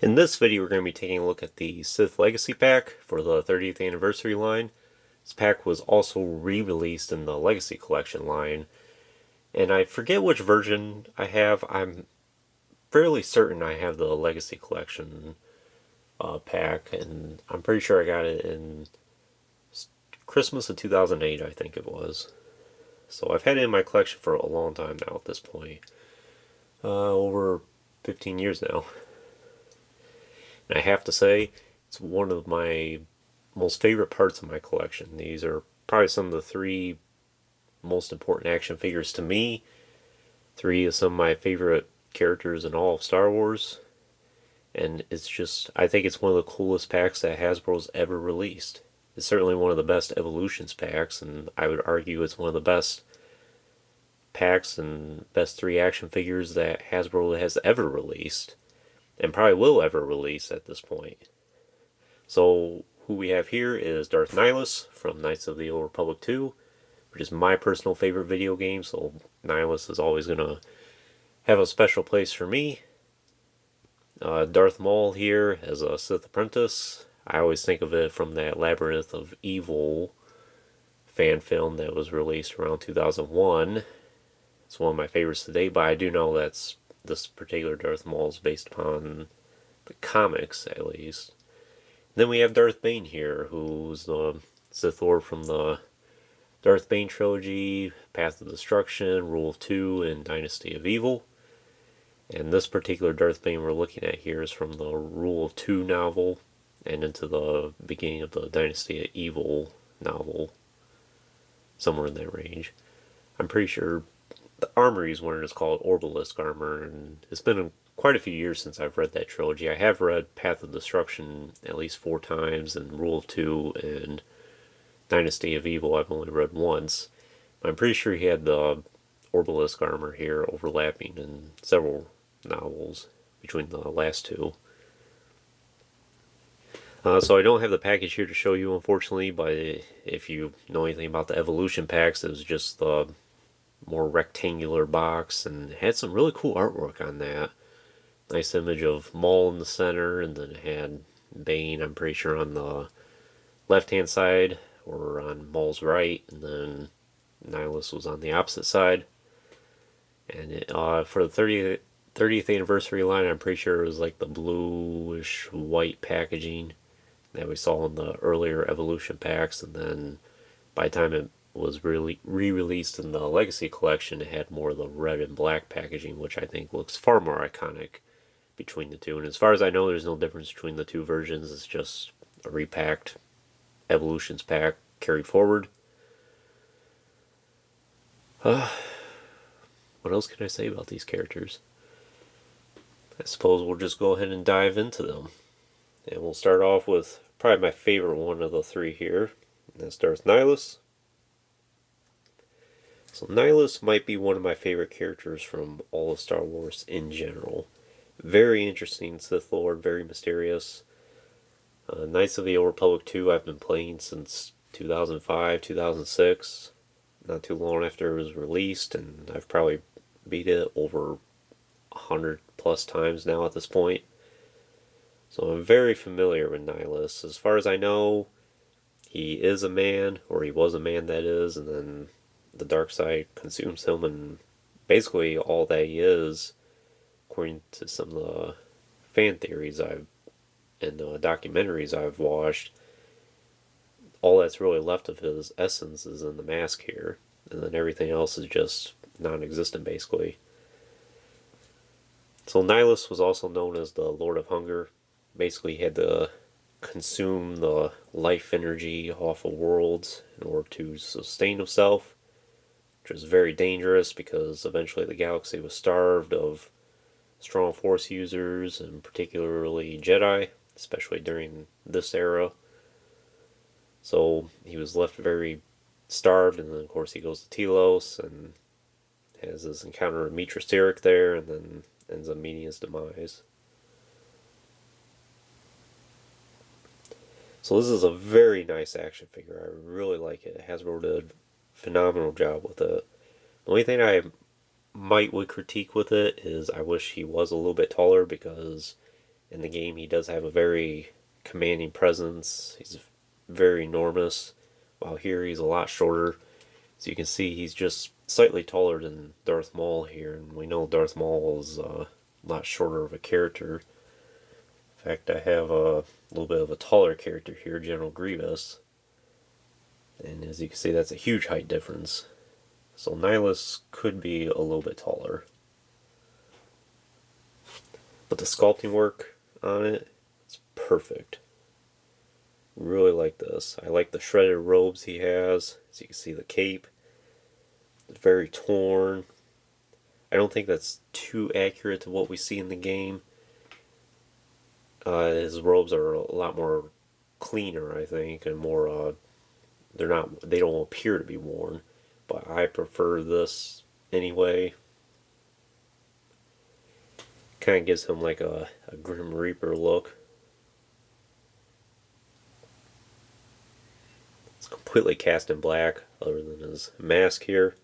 In this video, we're going to be taking a look at the Sith Legacy Pack for the 30th anniversary line. This pack was also re-released in the Legacy Collection line, and I forget which version I have. I'm fairly certain I have the Legacy Collection pack, and I'm pretty sure I got it in Christmas of 2008, I think it was. So I've had it in my collection for a long time now at this point. Over 15 years now. And I have to say, it's one of my most favorite parts of my collection. These are probably some of the three most important action figures to me. Three of some of my favorite characters in all of Star Wars. And it's just, I think it's one of the coolest packs that Hasbro's ever released. It's certainly one of the best Evolutions packs, and I would argue it's one of the best packs and best three action figures that Hasbro has ever released, and probably will ever release at this point. So who we have here is Darth Nihilus from Knights of the Old Republic 2, which is my personal favorite video game, so Nihilus is always going to have a special place for me. Darth Maul here as a Sith apprentice. I always think of it from that Labyrinth of Evil fan film that was released around 2001. It's one of my favorites today, but I do know that's this particular Darth Maul is based upon the comics, at least. Then we have Darth Bane here, who's the Sith Lord from the Darth Bane trilogy, Path of Destruction, Rule of Two, and Dynasty of Evil. And this particular Darth Bane we're looking at here is from the Rule of Two novel and into the beginning of the Dynasty of Evil novel, somewhere in that range. I'm pretty sure the armor he's wearing is called Orbalisk armor, and it's been quite a few years since I've read that trilogy. I have read Path of Destruction at least 4 times, and Rule of Two and Dynasty of Evil I've only read once. I'm pretty sure he had the Orbalisk armor here overlapping in several novels between the last two. So I don't have the package here to show you, unfortunately, but if you know anything about the Evolution packs, it was just the more rectangular box, and it had some really cool artwork on that. Nice image of Maul in the center, and then it had Bane, I'm pretty sure, on the left-hand side, or on Maul's right, and then Nihilus was on the opposite side. And for the 30th anniversary line, I'm pretty sure it was like the bluish white packaging that we saw in the earlier Evolution packs, and then by the time it was really re-released in the Legacy Collection, it had more of the red and black packaging, which I think looks far more iconic between the two. And as far as I know, there's no difference between the two versions. It's just a repacked Evolutions pack carried forward. What else can I say about these characters? I suppose we'll just go ahead and dive into them. And we'll start off with probably my favorite one of the three here. And that's Darth Nihilus. So Nihilus might be one of my favorite characters from all of Star Wars in general. Very interesting Sith Lord, very mysterious. Knights of the Old Republic 2 I've been playing since 2005, 2006. Not too long after it was released, and I've probably beat it over 100 plus times now at this point. So I'm very familiar with Nihilus. As far as I know, he is a man, or he was a man, that is, and then the dark side consumes him, and basically all that he is, according to some of the fan theories and documentaries I've watched, all that's really left of his essence is in the mask here, and then everything else is just non-existent, basically. So Nihilus was also known as the Lord of Hunger. Basically, he had to consume the life energy off of worlds in order to sustain himself, which was very dangerous because eventually the galaxy was starved of strong Force users, and particularly Jedi, especially during this era. So he was left very starved, and then of course he goes to Telos and has his encounter with Mitra Sirik there, and then ends up meeting his demise. So this is a very nice action figure. I really like it. Hasbro did a phenomenal job with it. The only thing I would critique with it is I wish he was a little bit taller, because In the game, he does have a very commanding presence. He's very enormous, while here he's a lot shorter. As you can see, he's just slightly taller than Darth Maul here, and we know Darth Maul is a lot shorter of a character. In fact, I have a little bit of a taller character here, General Grievous. And as you can see, that's a huge height difference. So Nihilus could be a little bit taller. But the sculpting work on it is perfect. Really like this. I like the shredded robes he has. As you can see, the cape. It's very torn. I don't think that's too accurate to what we see in the game. His robes are a lot more cleaner, I think, and more they don't appear to be worn, but I prefer this anyway. Kind of gives him like a Grim Reaper look. It's completely cast in black, other than his mask here.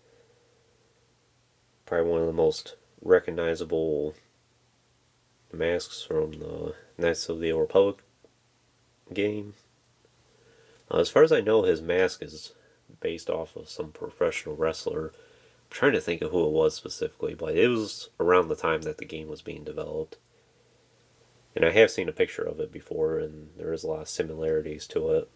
Probably one of the most recognizable masks from the Knights of the Old Republic game. As far as I know, his mask is based off of some professional wrestler. I'm trying to think of who it was specifically, but it was around the time that the game was being developed. And I have seen a picture of it before, and there is a lot of similarities to it.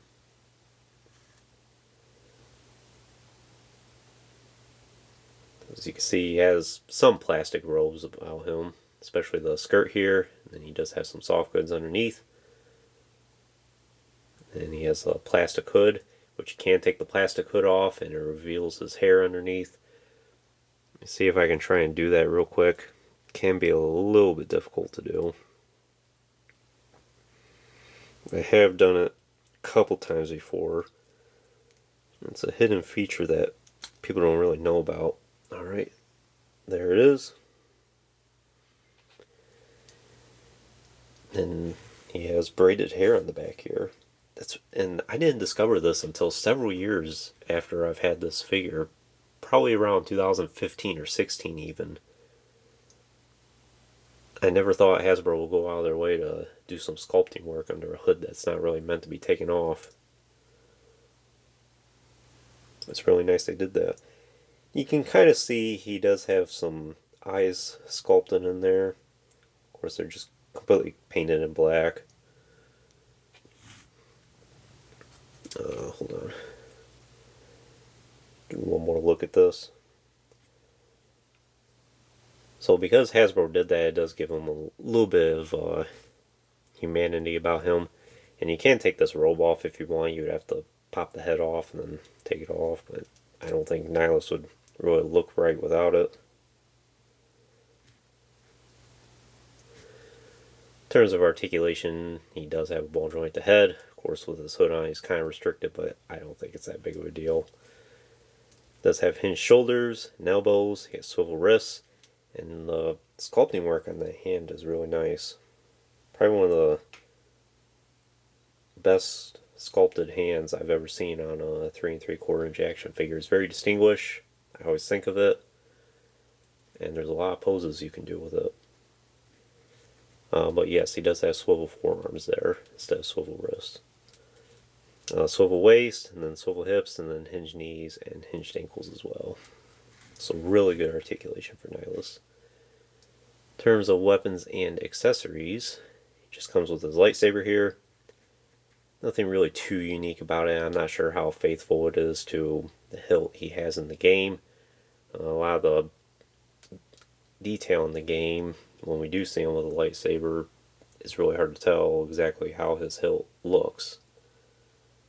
As you can see, he has some plastic robes about him, especially the skirt here, and then he does have some soft goods underneath. And he has a plastic hood, which you can take the plastic hood off and it reveals his hair underneath. Let me see if I can try and do that real quick. It can be a little bit difficult to do. I have done it a couple times before. It's a hidden feature that people don't really know about. Alright, there it is. And he has braided hair on the back here. And I didn't discover this until several years after I've had this figure, probably around 2015 or 16 even. I never thought Hasbro would go out of their way to do some sculpting work under a hood that's not really meant to be taken off. It's really nice they did that. You can kind of see he does have some eyes sculpted in there. Of course, they're just completely painted in black. Hold on. Do one more look at this. So because Hasbro did that, it does give him a little bit of humanity about him. And you can take this robe off if you want. You would have to pop the head off and then take it off. But I don't think Nihilus would really look right without it. In terms of articulation, he does have a ball jointed head. Of course, with his hood on, he's kind of restricted, but I don't think it's that big of a deal. Does have hinged shoulders and elbows. He has swivel wrists, and the sculpting work on the hand is really nice. Probably one of the best sculpted hands I've ever seen on a 3 3/4 inch action figure. It's very distinguished. I always think of it, and there's a lot of poses you can do with it. But yes, he does have swivel forearms there instead of swivel wrists. Swivel waist, and then swivel hips, and then hinged knees and hinged ankles as well. So really good articulation for Nihilus. In terms of weapons and accessories, he just comes with his lightsaber here. Nothing really too unique about it. I'm not sure how faithful it is to the hilt he has in the game. A lot of the detail in the game, when we do see him with a lightsaber, it's really hard to tell exactly how his hilt looks.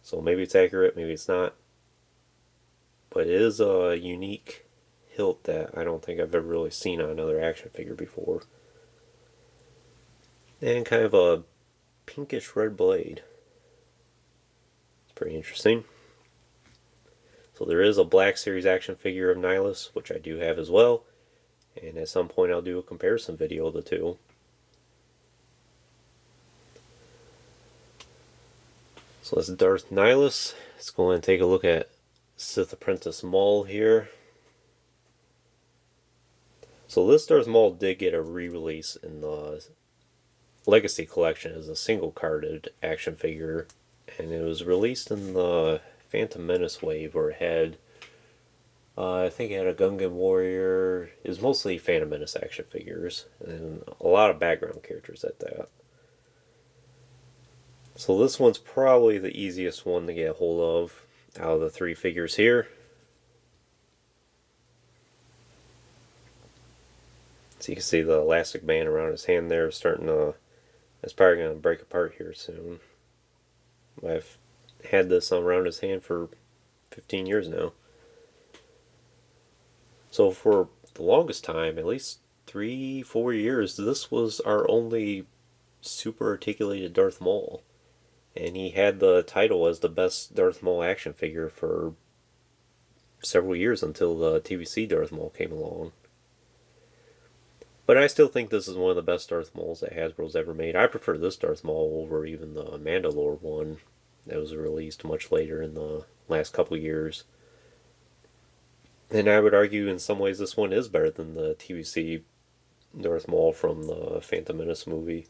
So maybe it's accurate, maybe it's not. But it is a unique hilt that I don't think I've ever really seen on another action figure before. And kind of a pinkish red blade. It's pretty interesting. So there is a Black Series action figure of Nihilus, which I do have as well. And at some point I'll do a comparison video of the two. So that's Darth Nihilus. Let's go and take a look at Sith Apprentice Maul here. So this Darth Maul did get a re-release in the Legacy Collection is a single-carded action figure, and it was released in the Phantom Menace wave, where it had, I think it had a Gungan Warrior. It was mostly Phantom Menace action figures, and a lot of background characters at that. So this one's probably the easiest one to get a hold of out of the three figures here. So you can see the elastic band around his hand there starting to... It's probably going to break apart here soon. I've had this around his hand for 15 years now. So for the longest time, at least 3-4 years, this was our only super articulated Darth Maul. And he had the title as the best Darth Maul action figure for several years until the TVC Darth Maul came along. But I still think this is one of the best Darth Mauls that Hasbro's ever made. I prefer this Darth Maul over even the Mandalore one that was released much later in the last couple years. And I would argue in some ways this one is better than the TVC Darth Maul from the Phantom Menace movie.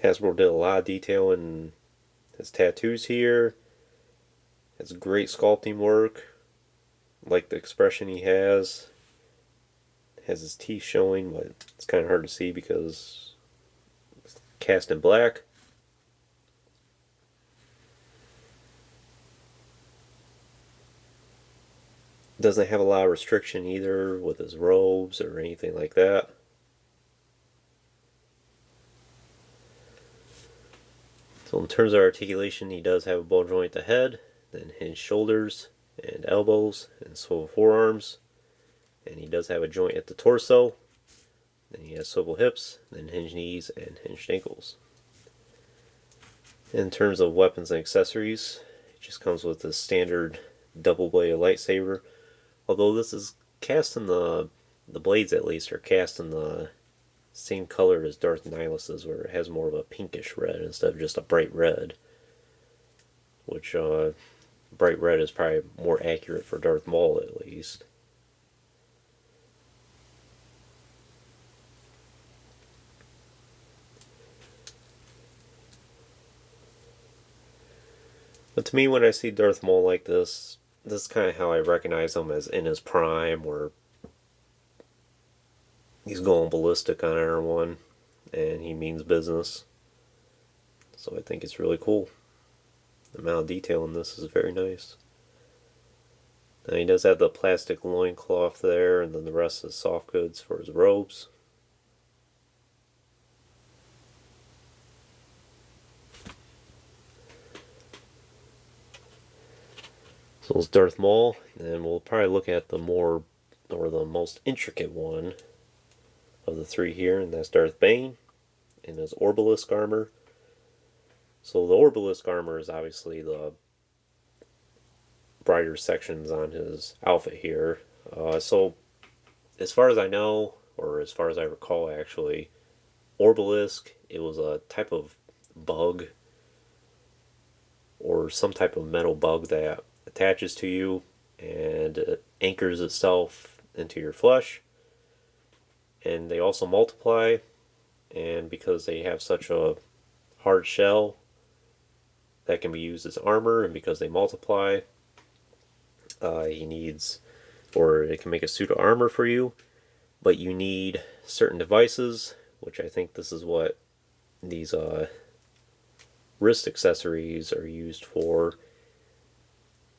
Hasbro did a lot of detail in his tattoos here. Has great sculpting work. Like the expression he has. Has his teeth showing, but it's kind of hard to see because it's cast in black. Doesn't have a lot of restriction either with his robes or anything like that. So in terms of articulation, he does have a ball joint at the head, then hinged shoulders and elbows and swivel forearms. And he does have a joint at the torso. Then he has swivel hips, then hinged knees and hinged ankles. In terms of weapons and accessories, it just comes with the standard double-bladed lightsaber. Although this is cast in the blades at least are cast in the same color as Darth Nihilus's, where it has more of a pinkish red instead of just a bright red. Which bright red is probably more accurate for Darth Maul at least. But to me, when I see Darth Maul like this is kind of how I recognize him as in his prime, where he's going ballistic on everyone, and he means business. So I think it's really cool. The amount of detail in this is very nice. Now he does have the plastic loincloth there, and then the rest is soft goods for his robes. So it's Darth Maul, and we'll probably look at the most intricate one of the three here, and that's Darth Bane in his Orbalisk armor. So the Orbalisk armor is obviously the brighter sections on his outfit here. So as far as I know, or as far as I recall actually, Orbalisk, it was a type of bug or some type of metal bug that attaches to you and it anchors itself into your flesh. And they also multiply, and because they have such a hard shell, that can be used as armor, and because they multiply, he needs, or it can make a suit of armor for you, but you need certain devices, which I think this is what these wrist accessories are used for.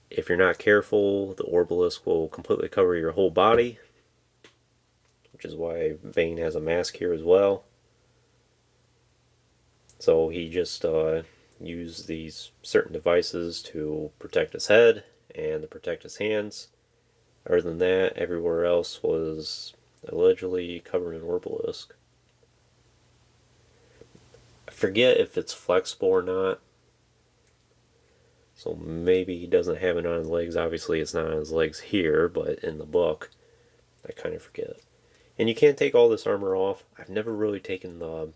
If you're not careful, the Orbalisk will completely cover your whole body, which is why Bane has a mask here as well. So he just used these certain devices to protect his head and to protect his hands. Other than that, everywhere else was allegedly covered in Orbalisk. I forget if it's flexible or not. So maybe he doesn't have it on his legs. Obviously it's not on his legs here, but in the book, I kind of forget. And you can't take all this armor off. I've never really taken the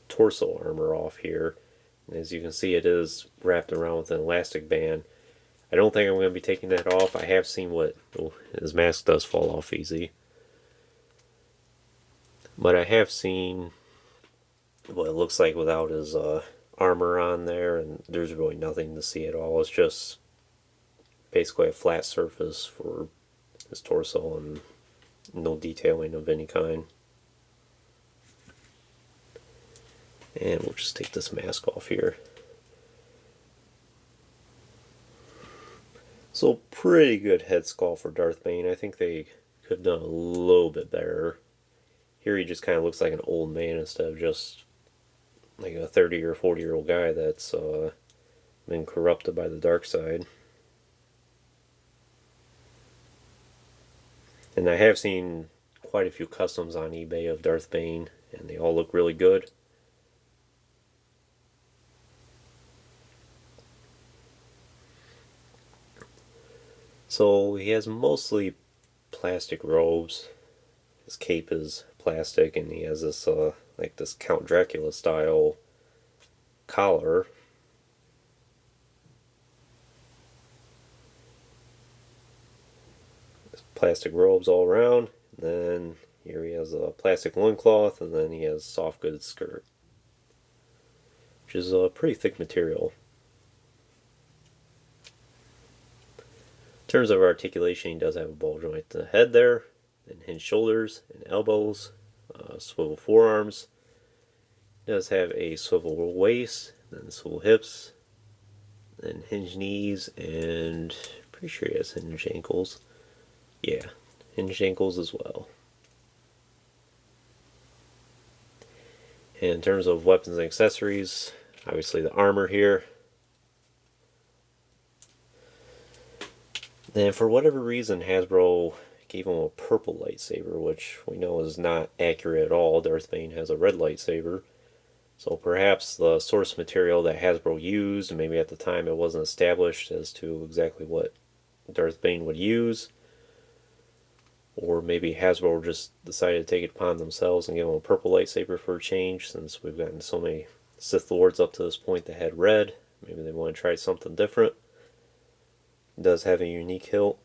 torso armor off here. And as you can see, it is wrapped around with an elastic band. I don't think I'm going to be taking that off. I have seen what... Oh, his mask does fall off easy. But I have seen what it looks like without his armor on there, and there's really nothing to see at all. It's just basically a flat surface for his torso and no detailing of any kind. And we'll just take this mask off here. So pretty good head sculpt for Darth Bane. I think they could have done a little bit better. Here he just kind of looks like an old man instead of just like a 30 or 40-year-old guy that's been corrupted by the dark side. And I have seen quite a few customs on eBay of Darth Bane, and they all look really good. So he has mostly plastic robes. His cape is plastic, and he has this like this Count Dracula style collar. Plastic robes all around. Then here he has a plastic loincloth, and then he has soft goods skirt, which is a pretty thick material. In terms of articulation, he does have a ball joint in the head there, and hinged shoulders and elbows, swivel forearms. He does have a swivel waist, then swivel hips, then hinged knees, and pretty sure he has hinged ankles. Yeah, hinged ankles as well. And in terms of weapons and accessories, obviously the armor here. And for whatever reason, Hasbro gave him a purple lightsaber, which we know is not accurate at all. Darth Bane has a red lightsaber. So perhaps the source material that Hasbro used, maybe at the time it wasn't established as to exactly what Darth Bane would use. Or maybe Hasbro just decided to take it upon themselves and give him a purple lightsaber for a change, since we've gotten so many Sith Lords up to this point that had red. Maybe they want to try something different. It does have a unique hilt.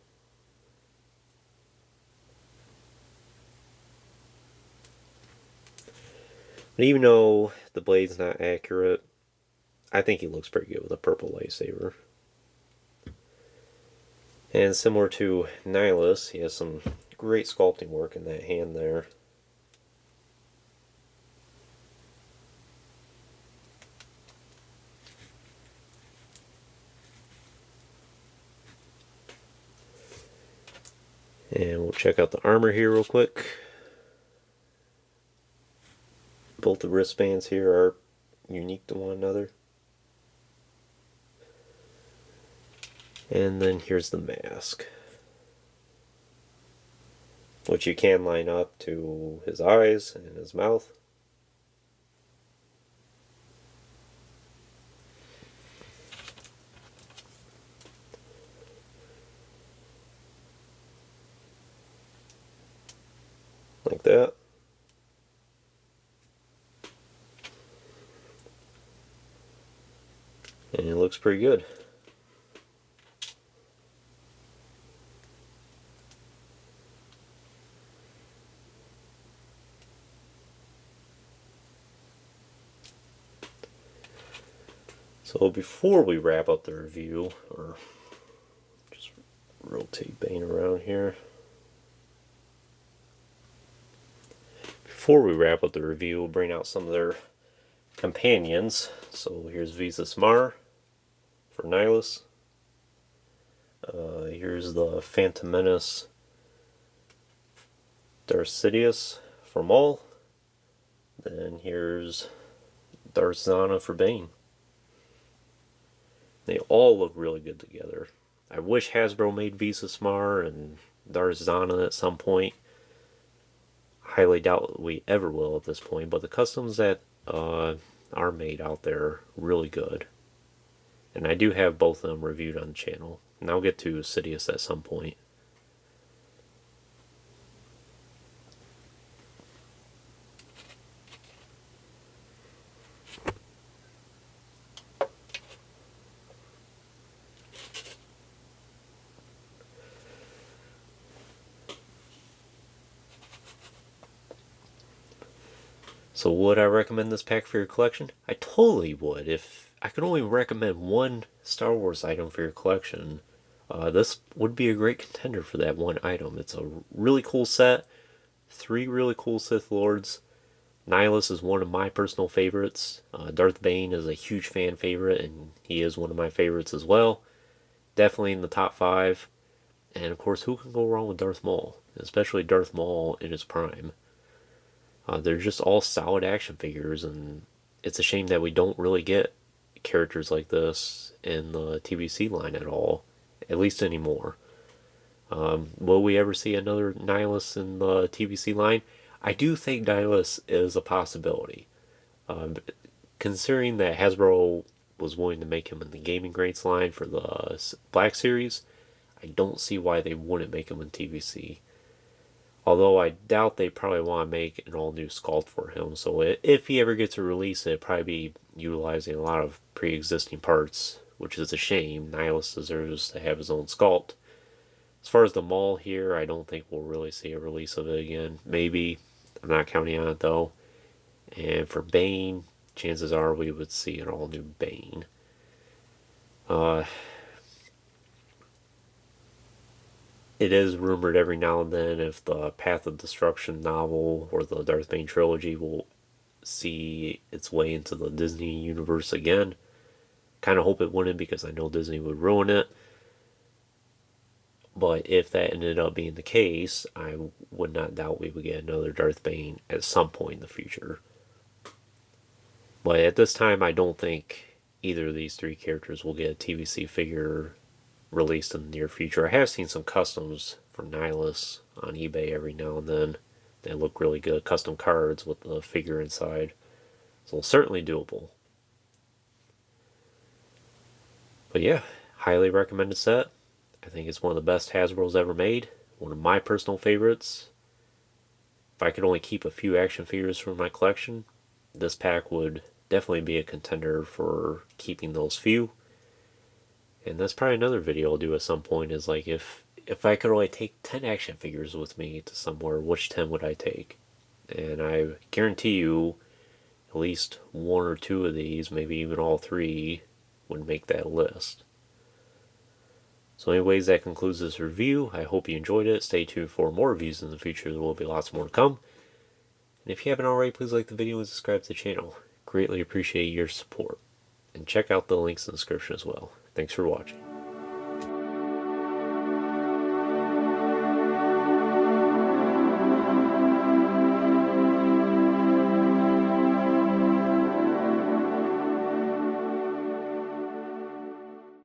But even though the blade's not accurate, I think he looks pretty good with a purple lightsaber. And similar to Nihilus, he has some great sculpting work in that hand there. And we'll check out the armor here real quick. Both the wristbands here are unique to one another. And then here's the mask, which you can line up to his eyes and his mouth. Like that. And it looks pretty good. So before we wrap up the review, or just rotate Bane around here. Before we wrap up the review, we'll bring out some of their companions. So here's Visas Mar for Nihilus. Here's the Phantom Menace Darth Sidious for Maul. Then here's Darth Zana for Bane. They all look really good together. I wish Hasbro made Visas Mar and Darth Zana at some point. Highly doubt we ever will at this point, but the customs that are made out there are really good. And I do have both of them reviewed on the channel. And I'll get to Sidious at some point. So would I recommend this pack for your collection? I totally would. If I could only recommend one Star Wars item for your collection, this would be a great contender for that one item. It's a really cool set, 3 really cool Sith Lords. Nihilus is one of my personal favorites. Darth Bane is a huge fan favorite, and he is one of my favorites as well. Definitely in the top 5. And of course, who can go wrong with Darth Maul? Especially Darth Maul in his prime. They're just all solid action figures, and it's a shame that we don't really get characters like this in the TVC line at all, at least anymore. Will we ever see another Nihilus in the TVC line? I do think Nihilus is a possibility. Considering that Hasbro was willing to make him in the Gaming Greats line for the Black Series, I don't see why they wouldn't make him in TVC. Although I doubt they probably want to make an all-new sculpt for him, so if he ever gets a release, it'd probably be utilizing a lot of pre-existing parts, which is a shame. Nihilus deserves to have his own sculpt. As far as the Maul here, I don't think we'll really see a release of it again. Maybe. I'm not counting on it, though. And for Bane, chances are we would see an all-new Bane. It is rumored every now and then if the Path of Destruction novel or the Darth Bane trilogy will see its way into the Disney universe again. Kind of hope it wouldn't, because I know Disney would ruin it. But if that ended up being the case, I would not doubt we would get another Darth Bane at some point in the future. But at this time, I don't think either of these 3 characters will get a TVC figure released in the near future. I have seen some customs for Nihilus on eBay every now and then. They look really good. Custom cards with the figure inside. So certainly doable. But yeah, highly recommended set. I think it's one of the best Hasbro's ever made. One of my personal favorites. If I could only keep a few action figures from my collection, this pack would definitely be a contender for keeping those few. And that's probably another video I'll do at some point, is like if I could only take 10 action figures with me to somewhere, which 10 would I take? And I guarantee you at least 1 or 2 of these, maybe even all 3, would make that list. So anyways, that concludes this review. I hope you enjoyed it. Stay tuned for more reviews in the future. There will be lots more to come. And if you haven't already, please like the video and subscribe to the channel. Greatly appreciate your support. And check out the links in the description as well. Thanks for watching.